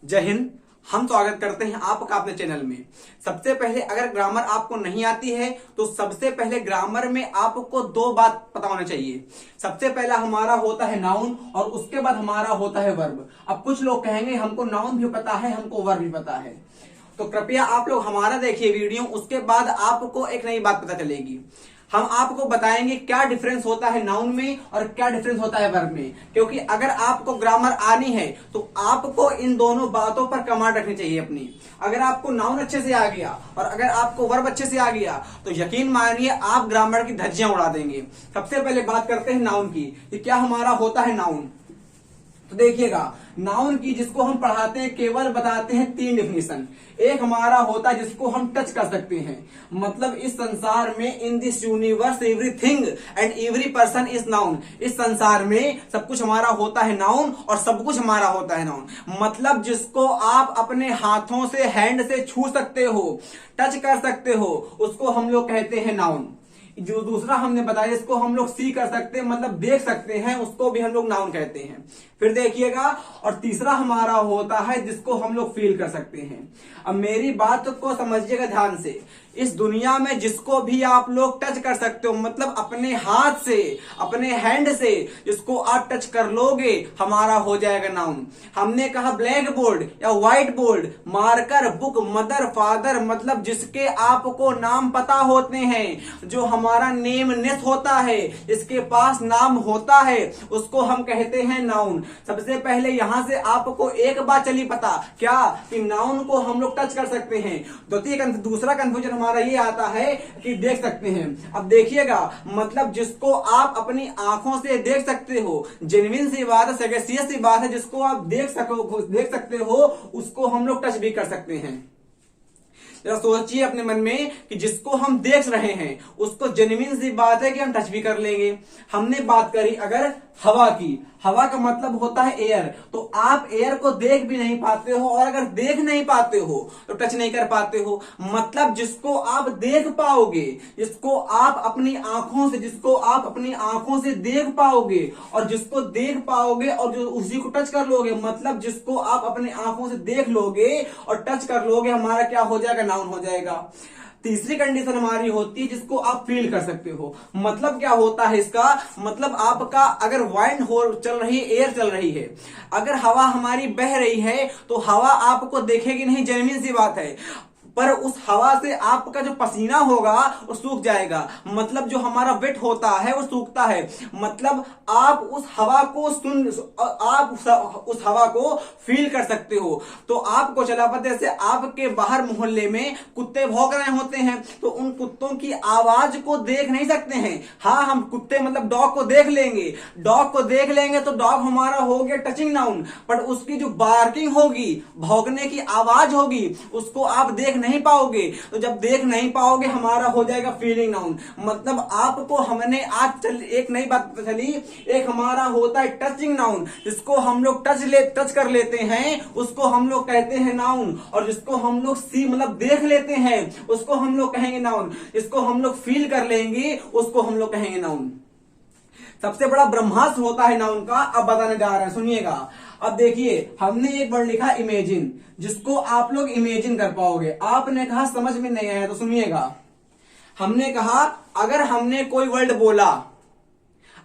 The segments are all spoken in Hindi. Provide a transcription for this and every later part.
जय हिंद। हम स्वागत करते हैं आपका अपने चैनल में। सबसे पहले अगर ग्रामर आपको नहीं आती है तो सबसे पहले ग्रामर में आपको दो बात पता होना चाहिए। सबसे पहला हमारा होता है नाउन और उसके बाद हमारा होता है वर्ब। अब कुछ लोग कहेंगे हमको नाउन भी पता है, हमको वर्ब भी पता है, तो कृपया आप लोग हमारा देखिए वीडियो, उसके बाद आपको एक नई बात पता चलेगी। हम आपको बताएंगे क्या डिफरेंस होता है नाउन में और क्या डिफरेंस होता है वर्ब में, क्योंकि अगर आपको ग्रामर आनी है तो आपको इन दोनों बातों पर कमांड रखनी चाहिए अपनी। अगर आपको नाउन अच्छे से आ गया और अगर आपको वर्ब अच्छे से आ गया तो यकीन मानिए आप ग्रामर की धज्जियां उड़ा देंगे। सबसे पहले बात करते हैं नाउन की कि क्या हमारा होता है नाउन। तो देखिएगा, नाउन की जिसको हम पढ़ाते हैं केवल बताते हैं तीन डिफिनेशन। एक हमारा होता है जिसको हम टच कर सकते हैं, मतलब इस संसार में, in this universe everything and every person is noun. इस संसार में सब कुछ हमारा होता है नाउन और सब कुछ हमारा होता है नाउन, मतलब जिसको आप अपने हाथों से, हैंड से छू सकते हो, टच कर सकते हो, उसको हम लोग कहते हैं नाउन। जो दूसरा हमने बताया इसको हम लोग सी कर सकते हैं, मतलब देख सकते हैं, उसको भी हम लोग नाउन कहते हैं। फिर देखिएगा, और तीसरा हमारा होता है जिसको हम लोग फील कर सकते हैं। अब मेरी बात को समझिएगा ध्यान से, इस दुनिया में जिसको भी आप लोग टच कर सकते हो, मतलब अपने हाथ से, अपने हैंड से जिसको आप टच कर लोगे, हमारा हो जाएगा नाउन। हमने कहा ब्लैक बोर्ड या white board, marker, book, mother, father, मतलब जिसके आपको नाम पता होते हैं, जो हमारा नेम नेस होता है, इसके पास नाम होता है, उसको हम कहते हैं नाउन। सबसे पहले यहां से आपको एक बात चली पता, क्या कि नाउन को हम लोग टच कर सकते हैं। दूसरा कंफ्यूजन हमारा ये आता है कि देख सकते हैं। अब देखिएगा, मतलब जिसको आप अपनी आंखों से देख सकते हो, जेन्युइन सी बात है, सगेसियस सी बात है, जिसको आप देख सकते हो उसको हम लोग टच भी कर सकते हैं। जरा सोचिए अपने मन में कि जिसको हम देख रहे हैं उसको जेन्युइन सी बात है कि हम टच भी कर लेंगे। हमने बात करी अगर हवा की, हवा का मतलब होता है एयर, तो आप एयर को देख भी नहीं पाते हो और अगर देख नहीं पाते हो तो टच नहीं कर पाते हो। मतलब जिसको आप देख पाओगे, जिसको आप अपनी आंखों से, जिसको आप अपनी आंखों से देख पाओगे और जिसको देख पाओगे और जो उसी को टच कर लोगे, मतलब जिसको आप अपनी आंखों से देख लोगे और टच कर लोगे, हमारा क्या हो जाएगा, नाउन हो जाएगा। तीसरी कंडीशन हमारी होती है जिसको आप फील कर सकते हो। मतलब क्या होता है इसका, मतलब आपका अगर वाइंड हो चल रही है, एयर चल रही है, अगर हवा हमारी बह रही है तो हवा आपको देखेगी नहीं, जेन्युइन सी बात है, पर उस हवा से आपका जो पसीना होगा वो सूख जाएगा, मतलब जो हमारा वेट होता है वो सूखता है। मतलब आप उस हवा को आप उस हवा को फील कर सकते हो। तो आपको चला पता, जैसे आपके बाहर मोहल्ले में कुत्ते भौंक रहे होते हैं तो उन कुत्तों की आवाज को देख नहीं सकते हैं। हाँ, हम कुत्ते मतलब डॉग को देख लेंगे, डॉग को देख लेंगे तो डॉग हमारा हो गया टचिंग नाउन, पर उसकी जो बार्किंग होगी, भौंकने की आवाज होगी, उसको आप देख नहीं पाओगे। तो जब देख नहीं पाओगे हमारा हो जाएगा फीलिंग नाउन। मतलब आपको हमने आज एक नई बात पता चली, एक हमारा होता है टचिंग नाउन, जिसको हम लोग टच कर लेते हैं उसको हम लोग कहते हैं नाउन, और जिसको हम लोग सी मतलब देख लेते हैं उसको हम लोग कहेंगे नाउन, जिसको हम लोग फील कर लेंगे उसको हम लोग कहेंगे नाउन। सबसे बड़ा ब्रह्मास्त्र होता है नाउन का, अब बताने जा रहे हैं, सुनिएगा। अब देखिए, हमने एक वर्ड लिखा इमेजिन, जिसको आप लोग इमेजिन कर पाओगे। आपने कहा समझ में नहीं आया तो सुनिएगा, हमने कहा अगर हमने कोई वर्ड बोला,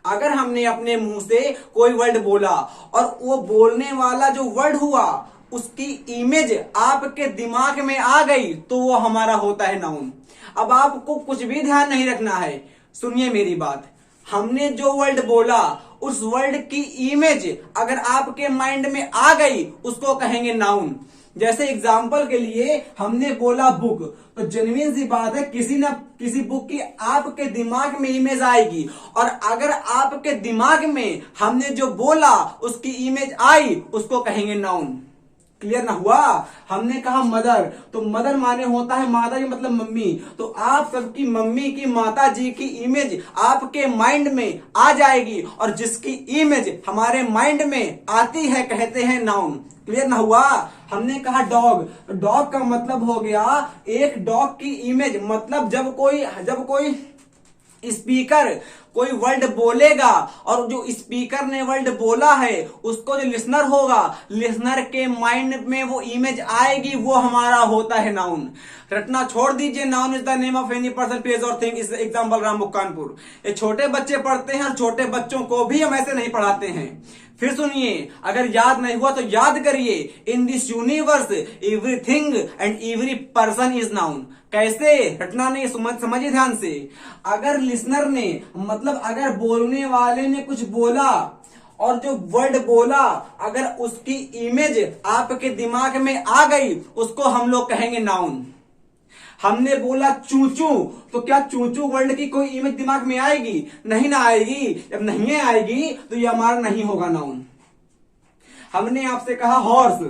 अगर हमने अपने मुंह से कोई वर्ड बोला और वो बोलने वाला जो वर्ड हुआ उसकी इमेज आपके दिमाग में आ गई तो वो हमारा होता है नाउन। अब आपको कुछ भी ध्यान नहीं रखना है, सुनिए मेरी बात। हमने जो वर्ड बोला उस वर्ड की इमेज अगर आपके माइंड में आ गई उसको कहेंगे नाउन। जैसे एग्जाम्पल के लिए हमने बोला बुक, तो जेन्युइन सी बात है किसी न किसी बुक की आपके दिमाग में इमेज आएगी, और अगर आपके दिमाग में हमने जो बोला उसकी इमेज आई उसको कहेंगे नाउन। क्लियर ना हुआ। हमने कहा मदर, तो मदर माने होता है माता जी, मतलब मम्मी, तो आप सबकी मम्मी की, माता जी की इमेज आपके माइंड में आ जाएगी, और जिसकी इमेज हमारे माइंड में आती है कहते हैं नाउन। क्लियर ना हुआ। हमने कहा डॉग, तो डॉग का मतलब हो गया एक डॉग की इमेज, मतलब जब कोई स्पीकर कोई वर्ड बोलेगा और जो स्पीकर ने वर्ड बोला है उसको जो लिसनर होगा, लिसनर के माइंड में वो इमेज आएगी, वो हमारा होता है नाउन। रटना छोड़ दीजिए। Noun is the name of any person, place और थिंग। इस एग्जाम्पल राम कानपुर। ये छोटे बच्चे पढ़ते हैं और छोटे बच्चों को भी हम ऐसे नहीं पढ़ाते हैं। फिर सुनिए, अगर याद नहीं हुआ तो याद करिए। In this universe everything and every person is noun. कैसे? रटना नहीं, समझिए ध्यान से। अगर लिसनर ने, मतलब अगर बोलने वाले ने कुछ बोला और जो वर्ड बोला, अगर उसकी इमेज आपके दिमाग में आ गई, उसको हम लोग कहेंगे नाउन। हमने बोला चूचू, तो क्या चूचू वर्ड की कोई इमेज दिमाग में आएगी? नहीं ना आएगी। जब नहीं आएगी तो ये हमारा नहीं होगा नाउन। हमने आपसे कहा हॉर्स,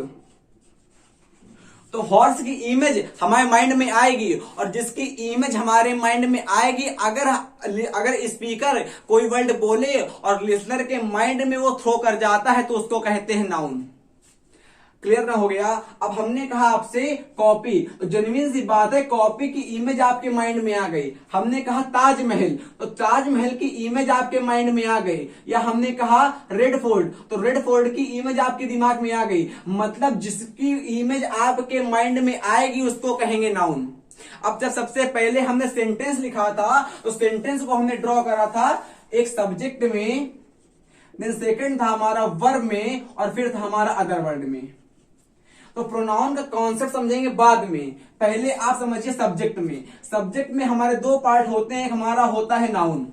तो हॉर्स की इमेज हमारे माइंड में आएगी, और जिसकी इमेज हमारे माइंड में आएगी, अगर स्पीकर कोई वर्ड बोले और लिसनर के माइंड में वो थ्रो कर जाता है तो उसको कहते हैं नाउन। क्लियर ना हो गया? अब हमने कहा आपसे कॉपी, तो जेन्युइन सी बात है, कॉपी की इमेज आपके माइंड में आ गई। हमने कहा ताजमहल, तो ताजमहल की इमेज आपके माइंड में आ गई। या हमने कहा रेड फोर्ट, तो रेड फोर्ट की इमेज आपके दिमाग में आ गई। मतलब जिसकी इमेज आपके माइंड में आएगी उसको कहेंगे नाउन। अब जब सबसे पहले हमने सेंटेंस लिखा था तो सेंटेंस को हमने ड्रॉ करा था एक सब्जेक्ट में, देन सेकंड था हमारा वर्ब में, और फिर था हमारा अदर वर्ड में। तो प्रोनाउन का कॉन्सेप्ट समझेंगे बाद में, पहले आप समझिए सब्जेक्ट में। सब्जेक्ट में हमारे दो पार्ट होते हैं, एक हमारा होता है नाउन।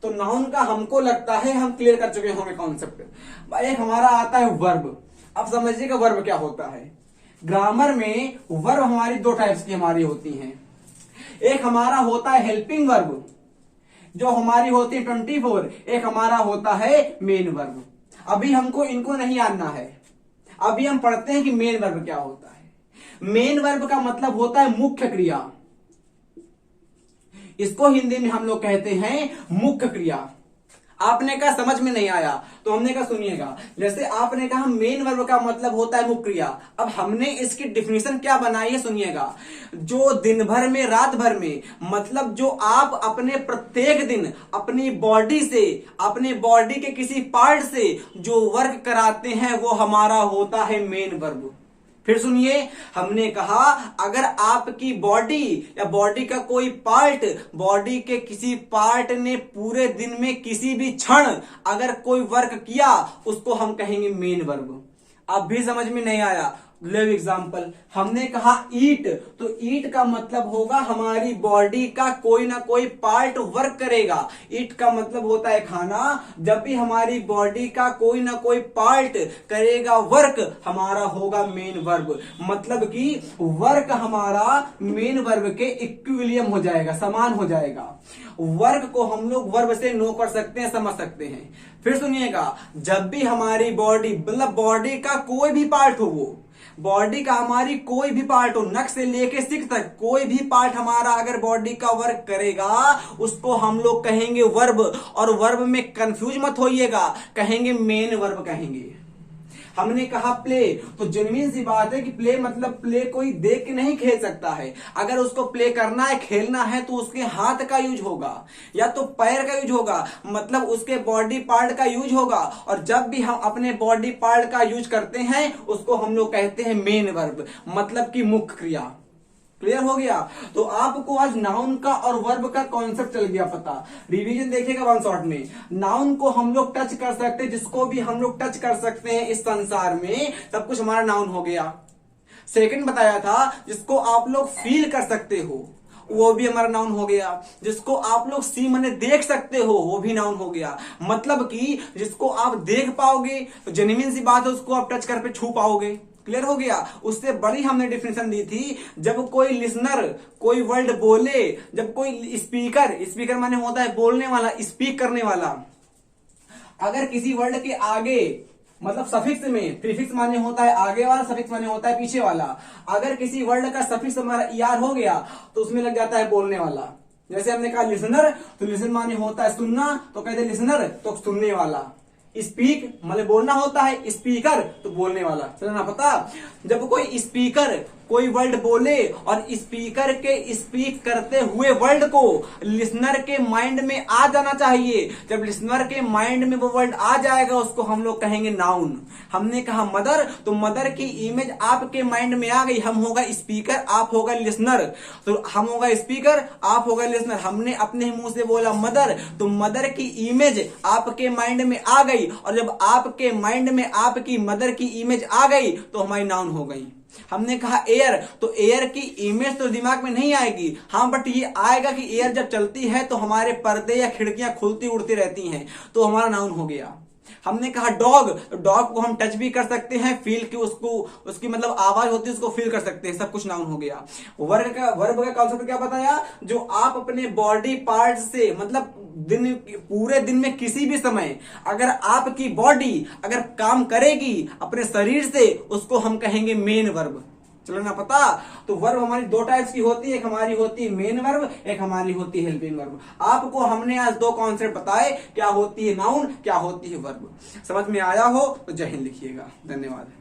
तो नाउन का हमको लगता है हम क्लियर कर चुके होंगे कॉन्सेप्ट। एक हमारा आता है वर्ब। अब समझिएगा वर्ब क्या होता है। ग्रामर में वर्ब हमारी दो टाइप्स की हमारी होती हैं। एक हमारा होता है हेल्पिंग वर्ब, जो हमारी होती है 24। एक हमारा होता है मेन वर्ब। अभी हमको इनको नहीं आना है, अभी हम पढ़ते हैं कि मेन वर्ब क्या होता है। मेन वर्ब का मतलब होता है मुख्य क्रिया। इसको हिंदी में हम लोग कहते हैं मुख्य क्रिया। आपने कहा समझ में नहीं आया, तो हमने कहा सुनिएगा। जैसे आपने कहा मेन वर्ब का मतलब होता है मुख्य क्रिया, अब हमने इसकी डिफिनेशन क्या बनाई है सुनिएगा। जो दिन भर में, रात भर में, मतलब जो आप अपने प्रत्येक दिन अपनी बॉडी से, अपने बॉडी के किसी पार्ट से जो वर्क कराते हैं वो हमारा होता है मेन वर्ब। फिर सुनिए, हमने कहा अगर आपकी बॉडी या बॉडी का कोई पार्ट, बॉडी के किसी पार्ट ने पूरे दिन में किसी भी क्षण अगर कोई वर्क किया, उसको हम कहेंगे मेन वर्ब। अब भी समझ में नहीं आया? लिव एग्जाम्पल, हमने कहा ईट, तो ईट का मतलब होगा हमारी बॉडी का कोई ना कोई पार्ट वर्क करेगा। ईट का मतलब होता है खाना। जब भी हमारी बॉडी का कोई ना कोई पार्ट करेगा वर्क, हमारा होगा मेन वर्ब। मतलब कि वर्क हमारा मेन वर्ब के इक्विलियम हो जाएगा, समान हो जाएगा। वर्क को हम लोग वर्ब से नो कर सकते हैं, समझ सकते हैं। फिर सुनिएगा, जब भी हमारी बॉडी, मतलब बॉडी का कोई भी पार्ट हो, वो बॉडी का हमारी कोई भी पार्ट हो, नख से लेके सिर तक कोई भी पार्ट हमारा अगर बॉडी का वर्क करेगा, उसको हम लोग कहेंगे वर्ब। और वर्ब में कंफ्यूज मत होइएगा, कहेंगे मेन वर्ब कहेंगे। हमने कहा प्ले, तो जेन्युइन सी बात है कि प्ले मतलब प्ले कोई देख के नहीं खेल सकता है। अगर उसको प्ले करना है, खेलना है, तो उसके हाथ का यूज होगा या तो पैर का यूज होगा, मतलब उसके बॉडी पार्ट का यूज होगा। और जब भी हम अपने बॉडी पार्ट का यूज करते हैं उसको हम लोग कहते हैं मेन वर्ब, मतलब कि मुख्य क्रिया। क्लियर हो गया? तो आपको आज नाउन का और वर्ब का कॉन्सेप्ट चल गया पता। रिवीजन देखिएगा वन शॉट में। नाउन को हम लोग टच कर सकते हैं, जिसको भी हम लोग टच कर सकते हैं इस संसार में, सब कुछ हमारा नाउन हो गया। सेकंड बताया था, जिसको आप लोग फील कर सकते हो, वो भी हमारा नाउन हो गया। जिसको आप लोग सी माने देख सकते हो, वो भी नाउन हो गया। मतलब कि जिसको आप देख पाओगे, तो जेन्युइन सी बात है, उसको आप टच कर पे छू पाओगे। क्लियर हो गया? उससे बड़ी हमने डिफिनेशन दी थी, जब कोई लिसनर कोई वर्ड बोले, जब कोई स्पीकर, स्पीकर माने होता है बोलने वाला, स्पीक करने वाला, अगर किसी वर्ड के आगे, मतलब सफिक्स में, प्रीफिक्स माने होता है आगे वाला, सफिक्स माने होता है पीछे वाला, अगर किसी वर्ड का सफिक्स हमारा ईआर हो गया तो उसमें लग जाता है बोलने वाला। जैसे हमने कहा लिसनर, तो लिसन माने होता है सुनना, तो कहते लिसनर तो सुनने वाला। स्पीक मतलब बोलना होता है, स्पीकर तो बोलने वाला। चलना पता? जब कोई स्पीकर कोई वर्ड बोले और स्पीकर के स्पीक करते हुए वर्ड को लिसनर के माइंड में आ जाना चाहिए। जब लिसनर के माइंड में वो वर्ड आ जाएगा उसको हम लोग कहेंगे नाउन। हमने कहा मदर, तो मदर की इमेज आपके माइंड में आ गई। हम होगा स्पीकर, आप होगा लिसनर। तो हम होगा स्पीकर, आप होगा लिसनर। हमने अपने मुंह से बोला मदर, तो मदर की इमेज आपके माइंड में आ गई, और जब आपके माइंड में आपकी मदर की इमेज आ गई तो हमारी नाउन हो गई। हमने कहा एयर, तो एयर की इमेज तो दिमाग में नहीं आएगी, हाँ बट ये आएगा कि एयर जब चलती है तो हमारे पर्दे या खिड़कियां खुलती उड़ती रहती हैं, तो हमारा नाउन हो गया। हमने कहा डॉग, डॉग को हम टच भी कर सकते हैं, फील की उसको उसकी मतलब आवाज होती है उसको फील कर सकते हैं, सब कुछ नाउन हो गया। वर्ब का कॉन्सेप्ट क्या बताया, जो आप अपने बॉडी पार्ट से मतलब पूरे दिन में किसी भी समय अगर आपकी बॉडी अगर काम करेगी अपने शरीर से, उसको हम कहेंगे मेन वर्ब। चलो ना पता, तो वर्ब हमारी दो टाइप्स की होती है, एक हमारी होती है मेन वर्ब, एक हमारी होती है हेल्पिंग वर्ब। आपको हमने आज दो कॉन्सेप्ट बताए, क्या होती है नाउन, क्या होती है वर्ब। समझ में आया हो तो जय हिंद लिखिएगा। धन्यवाद।